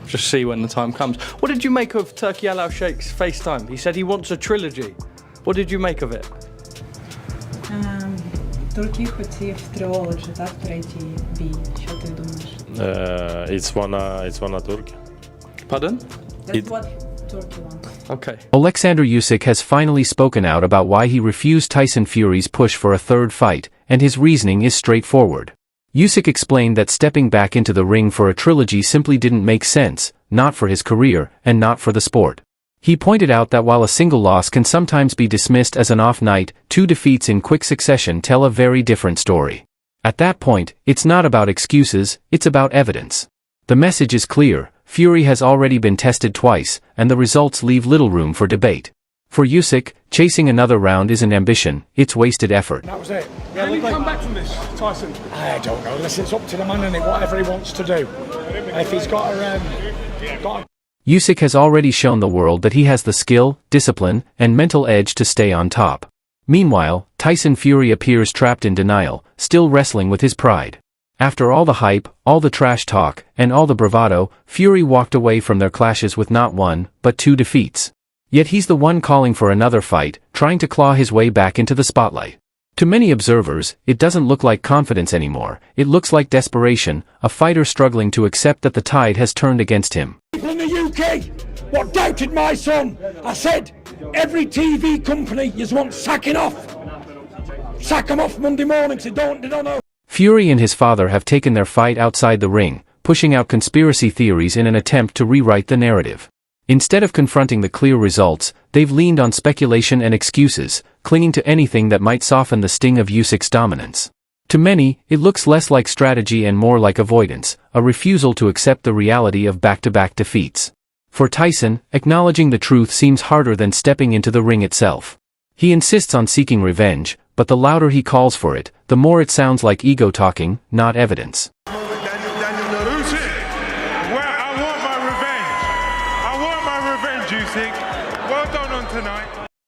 Just see when the time comes. What did you make of Turki Al Sheikh's FaceTime? He said he wants a trilogy. What did you make of it? Турки хотів трилоджі, так, третій бій. Що ти думаєш? It's one Turkey. Pardon? That's what Turkey wants. Okay. Oleksandr Usyk has finally spoken out about why he refused Tyson Fury's push for a third fight, and his reasoning is straightforward. Usyk explained that stepping back into the ring for a trilogy simply didn't make sense, not for his career, and not for the sport. He pointed out that while a single loss can sometimes be dismissed as an off night, two defeats in quick succession tell a very different story. At that point, it's not about excuses, it's about evidence. The message is clear: Fury has already been tested twice, and the results leave little room for debate. For Usyk, chasing another round isn't ambition, it's wasted effort. That was it. Can you come back from this, Tyson? I don't know. Listen, it's up to the man, and whatever he wants to do. If he's got a Usyk has already shown the world that he has the skill, discipline, and mental edge to stay on top. Meanwhile, Tyson Fury appears trapped in denial, still wrestling with his pride. After all the hype, all the trash talk, and all the bravado, Fury walked away from their clashes with not one, but two defeats. Yet he's the one calling for another fight, trying to claw his way back into the spotlight. To many observers, it doesn't look like confidence anymore, it looks like desperation, a fighter struggling to accept that the tide has turned against him. people in the UK what doubted my son. I said, every TV company you want sacking off. Sack them off Monday morning, so they don't know. Fury and his father have taken their fight outside the ring, pushing out conspiracy theories in an attempt to rewrite the narrative. Instead of confronting the clear results, they've leaned on speculation and excuses, clinging to anything that might soften the sting of Usyk's dominance. To many, it looks less like strategy and more like avoidance, a refusal to accept the reality of back-to-back defeats. For Tyson, acknowledging the truth seems harder than stepping into the ring itself. He insists on seeking revenge, but the louder he calls for it, the more it sounds like ego talking, not evidence.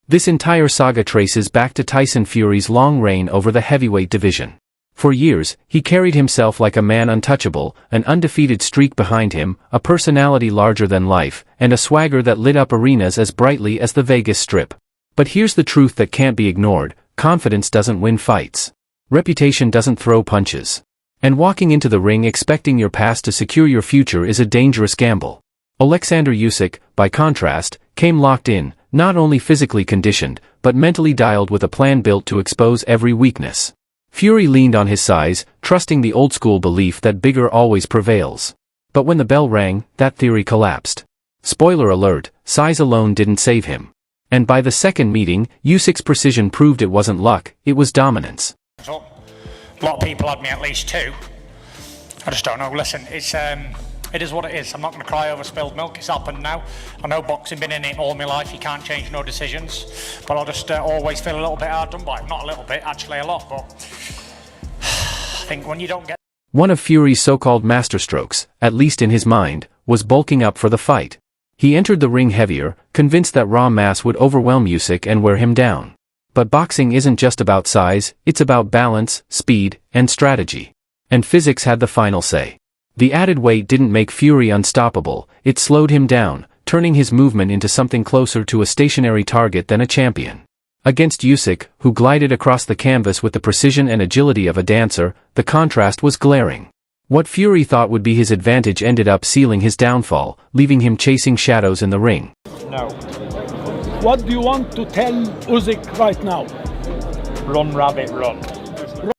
This entire saga traces back to Tyson Fury's long reign over the heavyweight division. For years, he carried himself like a man untouchable, an undefeated streak behind him, a personality larger than life, and a swagger that lit up arenas as brightly as the Vegas Strip. But here's the truth that can't be ignored: confidence doesn't win fights. Reputation doesn't throw punches. And walking into the ring expecting your past to secure your future is a dangerous gamble. Oleksandr Usyk, by contrast, came locked in, not only physically conditioned, but mentally dialed with a plan built to expose every weakness. Fury leaned on his size, trusting the old-school belief that bigger always prevails. But when the bell rang, that theory collapsed. Spoiler alert, size alone didn't save him. And by the second meeting, Usyk's precision proved it wasn't luck, it was dominance. A lot of people had me at least two. I just don't know. Listen, it is what it is. I'm not going to cry over spilled milk. It's happened now. I know boxing, been in it all my life. You can't change no decisions. But I'll just always feel a little bit hard done by it. Not a little bit, actually a lot. But I think when you don't get... One of Fury's so-called masterstrokes, at least in his mind, was bulking up for the fight. He entered the ring heavier, convinced that raw mass would overwhelm Usyk and wear him down. But boxing isn't just about size, it's about balance, speed, and strategy. And physics had the final say. The added weight didn't make Fury unstoppable, it slowed him down, turning his movement into something closer to a stationary target than a champion. Against Usyk, who glided across the canvas with the precision and agility of a dancer, the contrast was glaring. What Fury thought would be his advantage ended up sealing his downfall, leaving him chasing shadows in the ring. No. What do you want to tell Usyk right now? Run, rabbit, run.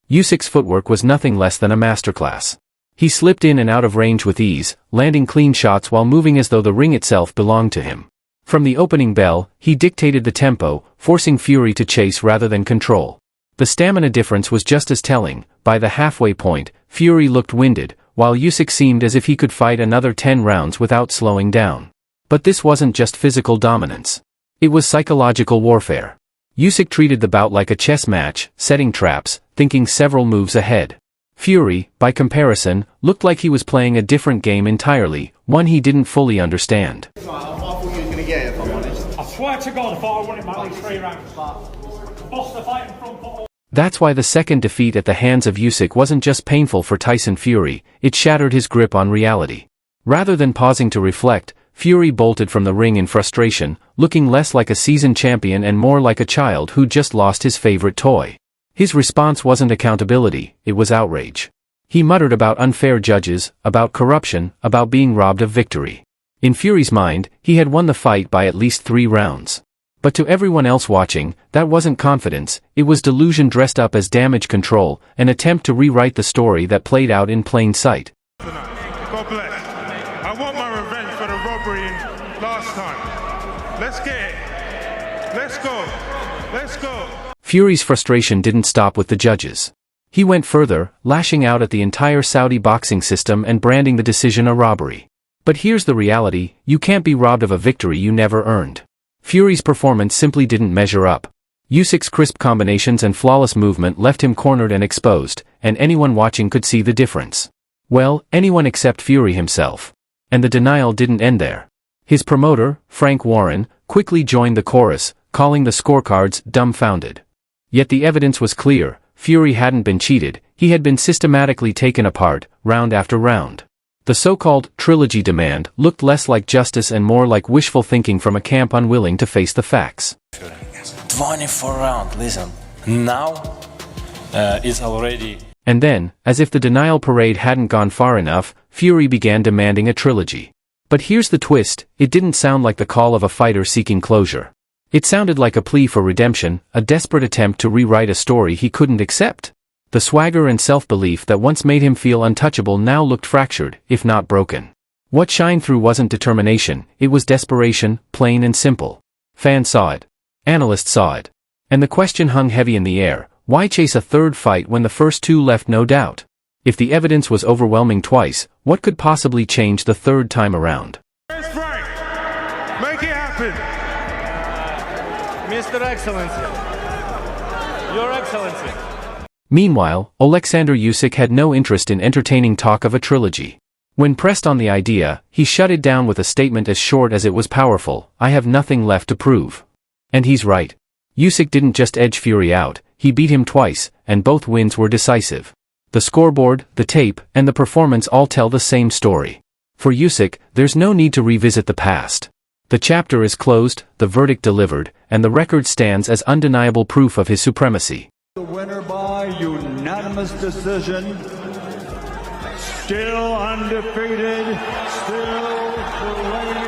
Usyk's footwork was nothing less than a masterclass. He slipped in and out of range with ease, landing clean shots while moving as though the ring itself belonged to him. From the opening bell, he dictated the tempo, forcing Fury to chase rather than control. The stamina difference was just as telling. By the halfway point, Fury looked winded, while Usyk seemed as if he could fight another 10 rounds without slowing down. But this wasn't just physical dominance. It was psychological warfare. Usyk treated the bout like a chess match, setting traps, thinking several moves ahead. Fury, by comparison, looked like he was playing a different game entirely, one he didn't fully understand. I thought you were going to get it, if I'm honest. I swear to God, I thought I won it by at least 3 rounds. Boss the fight in front foot. That's why the second defeat at the hands of Usyk wasn't just painful for Tyson Fury, it shattered his grip on reality. Rather than pausing to reflect, Fury bolted from the ring in frustration, looking less like a seasoned champion and more like a child who just lost his favorite toy. His response wasn't accountability, it was outrage. He muttered about unfair judges, about corruption, about being robbed of victory. In Fury's mind, he had won the fight by at least 3 rounds. But to everyone else watching, that wasn't confidence, it was delusion dressed up as damage control, an attempt to rewrite the story that played out in plain sight. God bless. I want my revenge for the robbery last time. Let's get it. Let's go. Let's go. Fury's frustration didn't stop with the judges. He went further, lashing out at the entire Saudi boxing system and branding the decision a robbery. But here's the reality, you can't be robbed of a victory you never earned. Fury's performance simply didn't measure up. Usyk's crisp combinations and flawless movement left him cornered and exposed, and anyone watching could see the difference. Well, anyone except Fury himself. And the denial didn't end there. His promoter, Frank Warren, quickly joined the chorus, calling the scorecards dumbfounded. Yet the evidence was clear, Fury hadn't been cheated, he had been systematically taken apart, round after round. The so-called trilogy demand looked less like justice and more like wishful thinking from a camp unwilling to face the facts. 24 rounds, listen, now it's already... And then, as if the denial parade hadn't gone far enough, Fury began demanding a trilogy. But here's the twist, it didn't sound like the call of a fighter seeking closure. It sounded like a plea for redemption, a desperate attempt to rewrite a story he couldn't accept. The swagger and self-belief that once made him feel untouchable now looked fractured, if not broken. What shined through wasn't determination, it was desperation, plain and simple. Fans saw it. Analysts saw it. And the question hung heavy in the air, why chase a third fight when the first 2 left no doubt? If the evidence was overwhelming twice, what could possibly change the third time around? Where's Frank? Make it happen. Mr. Excellency. Your Excellency. Meanwhile, Oleksandr Usyk had no interest in entertaining talk of a trilogy. When pressed on the idea, he shut it down with a statement as short as it was powerful, I have nothing left to prove. And he's right. Usyk didn't just edge Fury out, he beat him twice, and both wins were decisive. The scoreboard, the tape, and the performance all tell the same story. For Usyk, there's no need to revisit the past. The chapter is closed, the verdict delivered, and the record stands as undeniable proof of his supremacy. The winner by unanimous decision, still undefeated, still the reigning